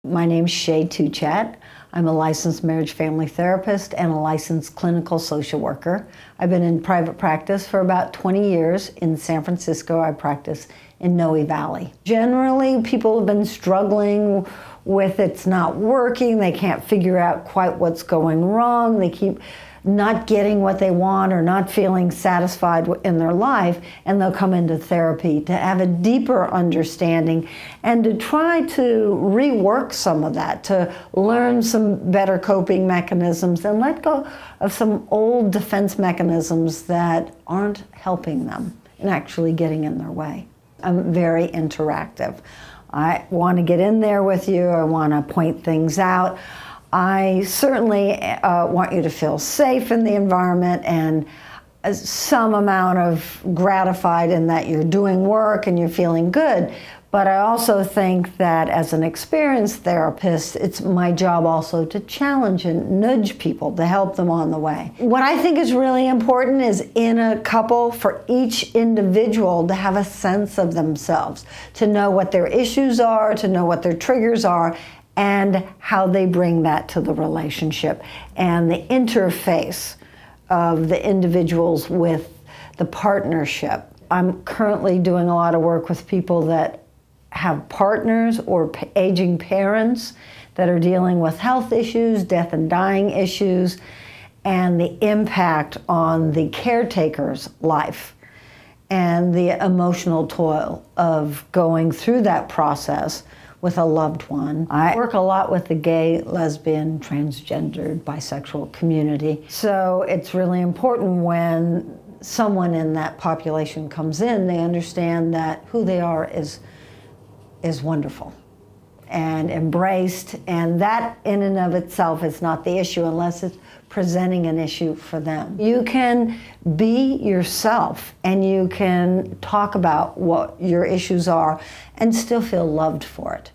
My name's Shay Tuchat. I'm a licensed marriage family therapist and a licensed clinical social worker. I've been in private practice for about 20 years. In San Francisco, I practice in Noe Valley. Generally, people have been struggling with it's not working. They can't figure out quite what's going wrong. They keep not getting what they want or not feeling satisfied in their life, and they'll come into therapy to have a deeper understanding and to try to rework some of that, to learn some better coping mechanisms and let go of some old defense mechanisms that aren't helping them and actually getting in their way. I'm very interactive. I want to get in there with you. I want to point things out. I certainly want you to feel safe in the environment and some amount of gratified in that you're doing work and you're feeling good. But I also think that as an experienced therapist, it's my job also to challenge and nudge people to help them on the way. What I think is really important is in a couple for each individual to have a sense of themselves, to know what their issues are, to know what their triggers are, and how they bring that to the relationship and the interface of the individuals with the partnership. I'm currently doing a lot of work with people that have partners or aging parents that are dealing with health issues, death and dying issues, and the impact on the caretaker's life and the emotional toil of going through that process with a loved one. I work a lot with the gay, lesbian, transgendered, bisexual community. So it's really important when someone in that population comes in, they understand that who they are is wonderful and embraced, and that in and of itself is not the issue unless it's presenting an issue for them. You can be yourself and you can talk about what your issues are and still feel loved for it.